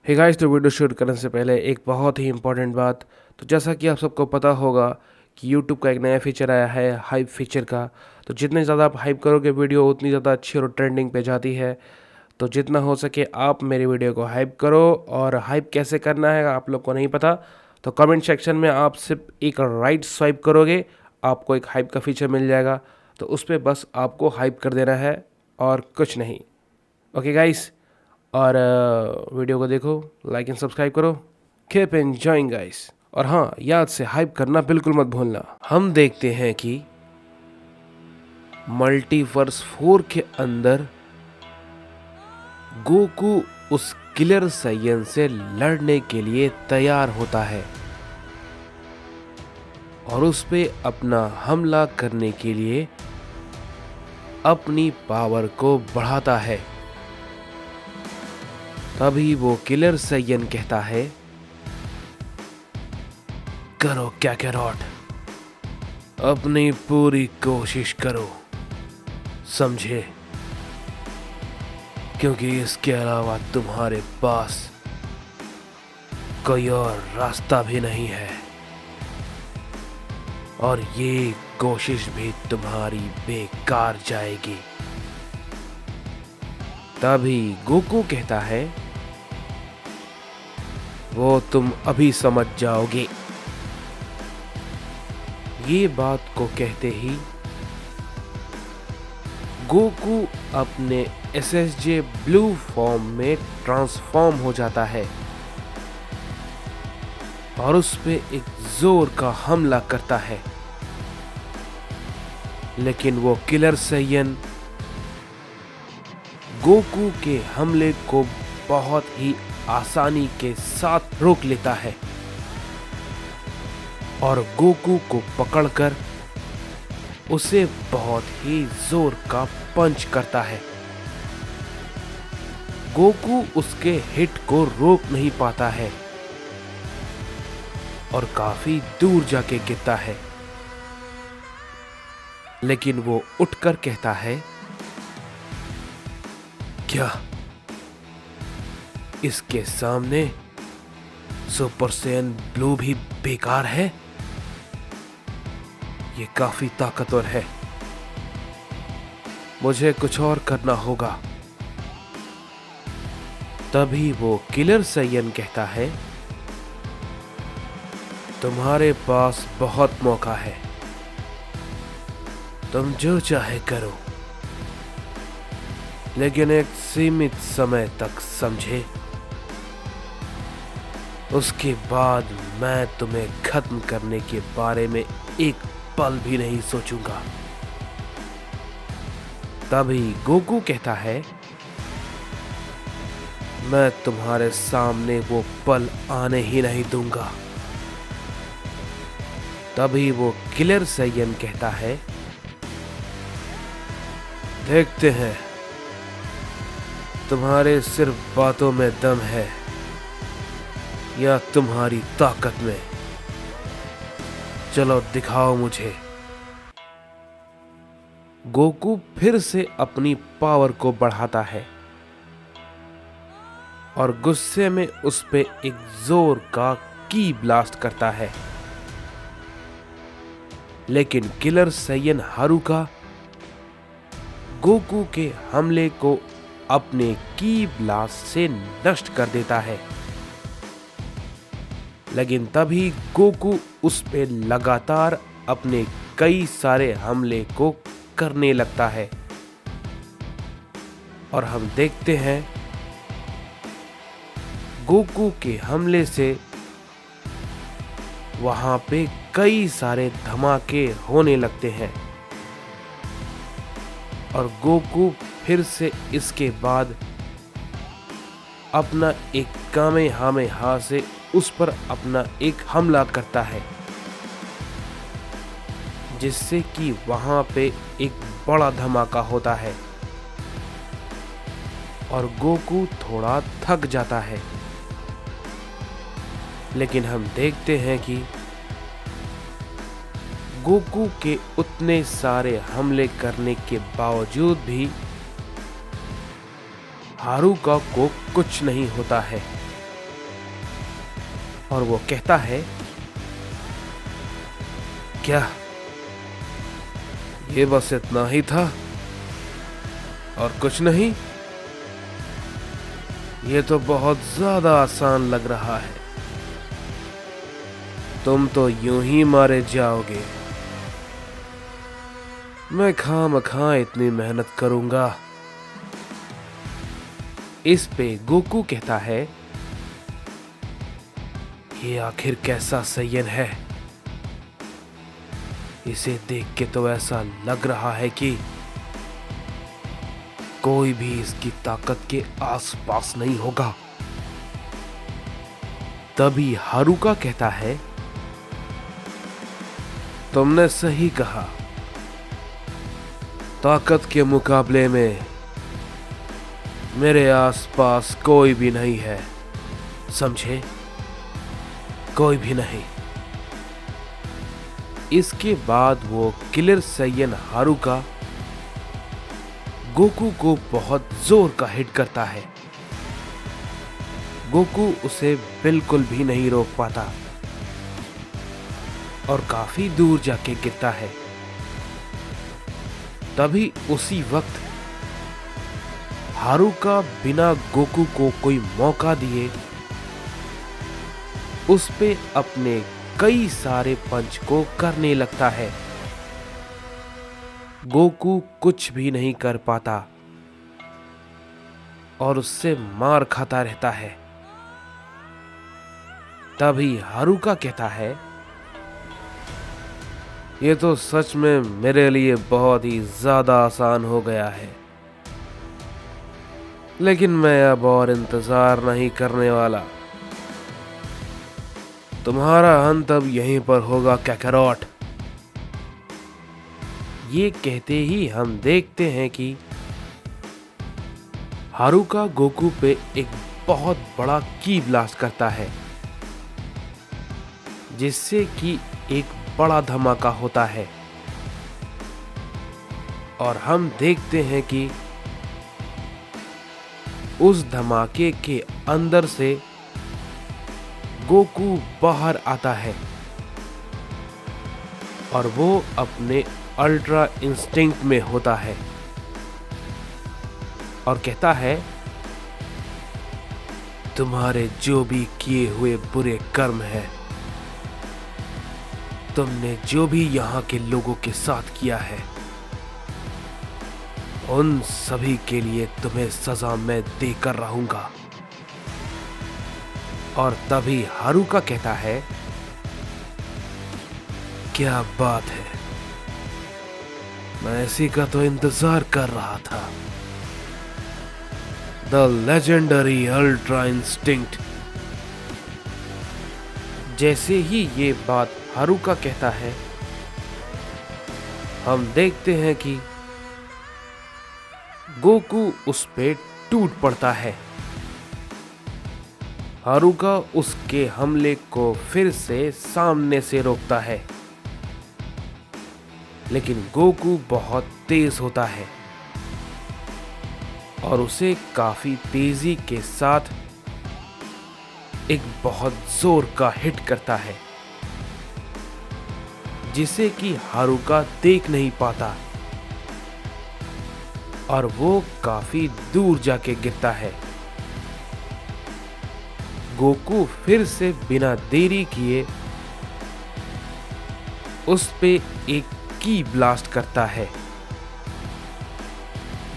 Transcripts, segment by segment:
Hey guys, तो video शुरू करने से पहले एक बहुत ही इंपॉर्टेंट बात। तो जैसा कि आप सबको पता होगा कि YouTube का एक नया फीचर आया है, हाइप फीचर का। तो जितने ज़्यादा आप हाइप करोगे वीडियो, उतनी ज़्यादा अच्छी और ट्रेंडिंग पे जाती है। तो जितना हो सके आप मेरी वीडियो को हाइप करो। और हाइप कैसे करना है आप लोग को नहीं पता, तो कमेंट सेक्शन में आप सिर्फ एक राइट स्वाइप करोगे, आपको एक हाइप का फीचर मिल जाएगा। तो उस पर बस आपको हाइप कर देना है और कुछ नहीं। ओके गाइस, और वीडियो को देखो, लाइक एंड सब्सक्राइब करो। Keep enjoying guys. और हाँ, याद से हाइप करना बिल्कुल मत भूलना। हम देखते हैं कि मल्टीवर्स 4 के अंदर गोकू उस किलर साइयन से लड़ने के लिए तैयार होता है और उस पे अपना हमला करने के लिए अपनी पावर को बढ़ाता है। तभी वो किलर साइयन कहता है, करो कैकैरॉट, अपनी पूरी कोशिश करो, समझे? क्योंकि इसके अलावा तुम्हारे पास कोई और रास्ता भी नहीं है और ये कोशिश भी तुम्हारी बेकार जाएगी। तभी गोकू कहता है, वो तुम अभी समझ जाओगे। ये बात को कहते ही गोकू अपने एसएसजे ब्लू फॉर्म में ट्रांसफॉर्म हो जाता है और उस पे एक जोर का हमला करता है। लेकिन वो किलर साइयन गोकू के हमले को बहुत ही आसानी के साथ रोक लेता है और गोकू को पकड़कर उसे बहुत ही जोर का पंच करता है। गोकू उसके हिट को रोक नहीं पाता है और काफी दूर जाके गिरता है। लेकिन वो उठकर कहता है, क्या इसके सामने सुपर सैयन ब्लू भी बेकार है? ये काफी ताकतवर है, मुझे कुछ और करना होगा। तभी वो किलर साइयन कहता है, तुम्हारे पास बहुत मौका है, तुम जो चाहे करो, लेकिन एक सीमित समय तक, समझे? उसके बाद मैं तुम्हें खत्म करने के बारे में एक पल भी नहीं सोचूंगा। तभी गोकू कहता है, मैं तुम्हारे सामने वो पल आने ही नहीं दूंगा। तभी वो किलर साइयन कहता है, देखते हैं तुम्हारे सिर्फ बातों में दम है या तुम्हारी ताकत में। चलो दिखाओ मुझे। गोकू फिर से अपनी पावर को बढ़ाता है और गुस्से में उस पे एक जोर का की ब्लास्ट करता है। लेकिन किलर साइयन हारुका गोकू के हमले को अपने की ब्लास्ट से नष्ट कर देता है। लेकिन तभी गोकू उस पे लगातार अपने कई सारे हमले को करने लगता है और हम देखते हैं गोकू के हमले से वहां पे कई सारे धमाके होने लगते हैं और गोकू फिर से इसके बाद अपना एक कामेहामेहा से उस पर अपना एक हमला करता है, जिससे कि वहां पे एक बड़ा धमाका होता है और गोकू थोड़ा थक जाता है। लेकिन हम देखते हैं कि गोकू के उतने सारे हमले करने के बावजूद भी हारुका को कुछ नहीं होता है और वो कहता है, क्या ये बस इतना ही था और कुछ नहीं? ये तो बहुत ज्यादा आसान लग रहा है। तुम तो यूं ही मारे जाओगे। मैं खामखा इतनी मेहनत करूंगा। इस पे गोकू कहता है, ये आखिर कैसा सैयन है? इसे देख के तो ऐसा लग रहा है कि कोई भी इसकी ताकत के आसपास नहीं होगा। तभी हारुका कहता है, तुमने सही कहा। ताकत के मुकाबले में मेरे आसपास कोई भी नहीं है, समझे? कोई भी नहीं। इसके बाद वो किलर सैयन हारुका गोकू को बहुत जोर का हिट करता है। गोकू उसे बिल्कुल भी नहीं रोक पाता और काफी दूर जाके गिरता है। तभी उसी वक्त हारुका बिना गोकू को कोई मौका दिए उस पे अपने कई सारे पंच को करने लगता है। गोकू कुछ भी नहीं कर पाता और उससे मार खाता रहता है। तभी हारुका कहता है, ये तो सच में मेरे लिए बहुत ही ज्यादा आसान हो गया है, लेकिन मैं अब और इंतजार नहीं करने वाला। तुम्हारा अंत अब यहीं पर होगा कैकरॉट। ये कहते ही हम देखते हैं कि हारुका गोकू पे एक बहुत बड़ा की ब्लास्ट करता है, जिससे कि एक बड़ा धमाका होता है और हम देखते हैं कि उस धमाके के अंदर से गोकू बाहर आता है और वो अपने अल्ट्रा इंस्टिंक्ट में होता है और कहता है, तुम्हारे जो भी किए हुए बुरे कर्म हैं, तुमने जो भी यहाँ के लोगों के साथ किया है, उन सभी के लिए तुम्हें सजा मैं देकर रहूंगा। और तभी हारुका कहता है, क्या बात है, मैं इसी का तो इंतजार कर रहा था। The legendary ultra instinct. जैसे ही ये बात हारुका कहता है, हम देखते हैं कि गोकू उस पे टूट पड़ता है। हारुका उसके हमले को फिर से सामने से रोकता है, लेकिन गोकू बहुत तेज होता है और उसे काफी तेजी के साथ एक बहुत जोर का हिट करता है, जिसे कि हारुका देख नहीं पाता और वो काफी दूर जाके गिरता है। गोकू फिर से बिना देरी किए उस पे एक की ब्लास्ट करता है,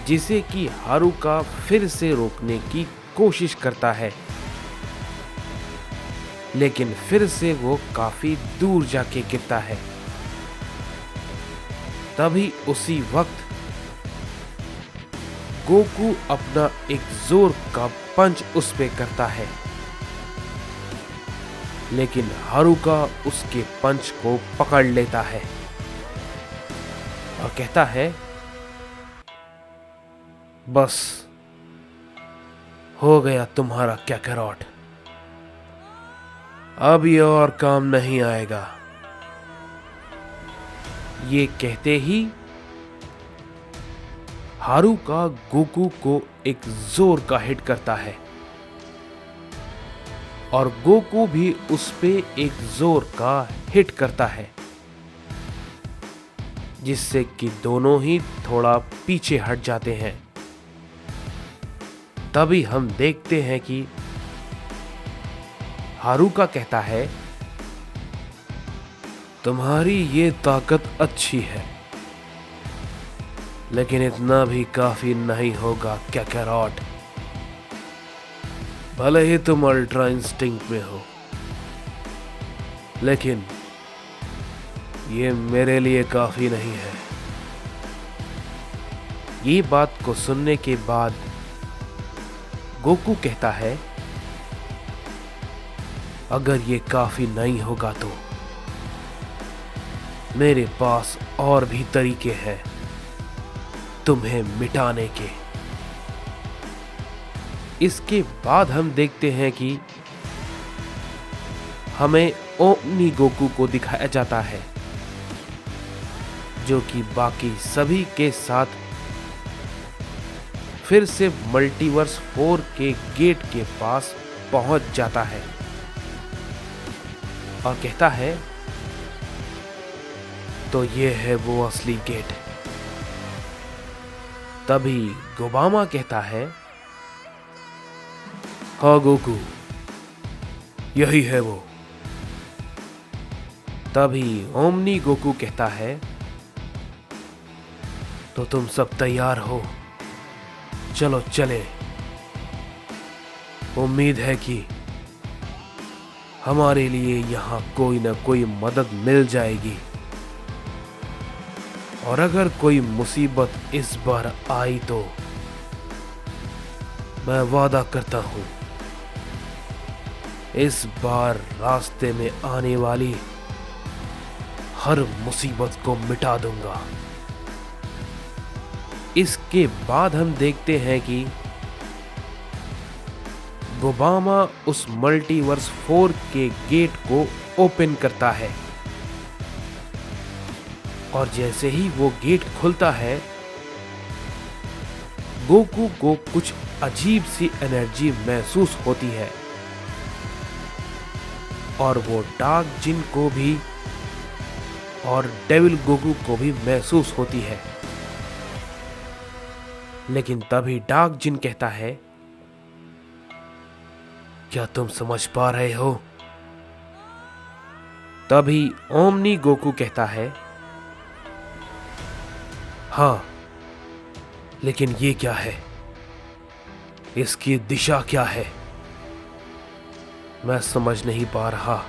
जिसे कि हारुका फिर से रोकने की कोशिश करता है, लेकिन फिर से वो काफी दूर जाके गिरता है। तभी उसी वक्त गोकू अपना एक जोर का पंच उस पे करता है, लेकिन हारुका उसके पंच को पकड़ लेता है और कहता है, बस हो गया तुम्हारा कैकरॉट, अब ये और काम नहीं आएगा। ये कहते ही हारुका गोकू को एक जोर का हिट करता है और गोकू भी उस पे एक जोर का हिट करता है, जिससे कि दोनों ही थोड़ा पीछे हट जाते हैं। तभी हम देखते हैं कि हारुका कहता है, तुम्हारी ये ताकत अच्छी है, लेकिन इतना भी काफी नहीं होगा काकारोट। भले ही तुम अल्ट्रा इंस्टिंक्ट में हो, लेकिन ये मेरे लिए काफी नहीं है। ये बात को सुनने के बाद गोकू कहता है, अगर ये काफी नहीं होगा तो मेरे पास और भी तरीके हैं तुम्हें मिटाने के। इसके बाद हम देखते हैं कि हमें ओमनी गोकू को दिखाया जाता है, जो कि बाकी सभी के साथ फिर से मल्टीवर्स 4 के गेट के पास पहुंच जाता है और कहता है, तो ये है वो असली गेट। तभी गोबामा कहता है, हाँ गोकू, यही है वो। तभी ओमनी गोकू कहता है, तो तुम सब तैयार हो, चलो चले। उम्मीद है कि हमारे लिए यहाँ कोई ना कोई मदद मिल जाएगी, और अगर कोई मुसीबत इस बार आई तो मैं वादा करता हूं, इस बार रास्ते में आने वाली हर मुसीबत को मिटा दूंगा। इसके बाद हम देखते हैं कि गोबामा उस मल्टीवर्स 4 के गेट को ओपन करता है, और जैसे ही वो गेट खुलता है, गोकू को कुछ अजीब सी एनर्जी महसूस होती है, और वो डार्क जिन को भी और डेविल गोकू को भी महसूस होती है। लेकिन तभी डार्क जिन कहता है, क्या तुम समझ पा रहे हो? तभी ओमनी गोकू कहता है, हाँ, लेकिन ये क्या है? इसकी दिशा क्या है? मैं समझ नहीं पा रहा।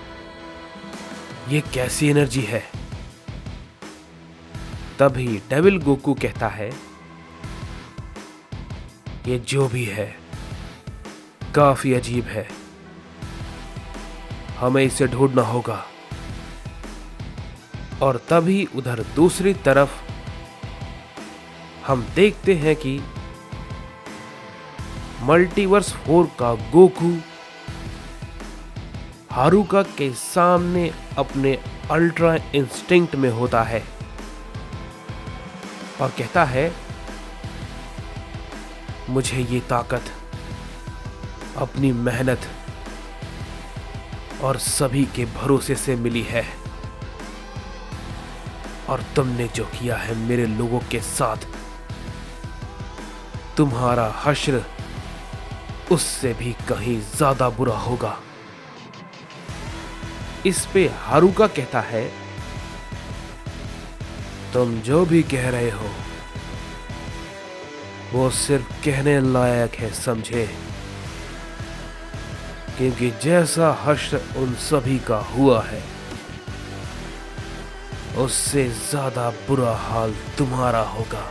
ये कैसी एनर्जी है? तभी डेविल गोकू कहता है, ये जो भी है काफी अजीब है, हमें इसे ढूंढना होगा। और तभी उधर दूसरी तरफ हम देखते हैं कि मल्टीवर्स 4 का गोकू हारुका के सामने अपने अल्ट्रा इंस्टिंक्ट में होता है और कहता है, मुझे ये ताकत अपनी मेहनत और सभी के भरोसे से मिली है, और तुमने जो किया है मेरे लोगों के साथ, तुम्हारा हश्र उससे भी कहीं ज्यादा बुरा होगा। इस पे हारुका कहता है, तुम जो भी कह रहे हो वो सिर्फ कहने लायक है, समझे? क्योंकि जैसा हश्र उन सभी का हुआ है, उससे ज्यादा बुरा हाल तुम्हारा होगा।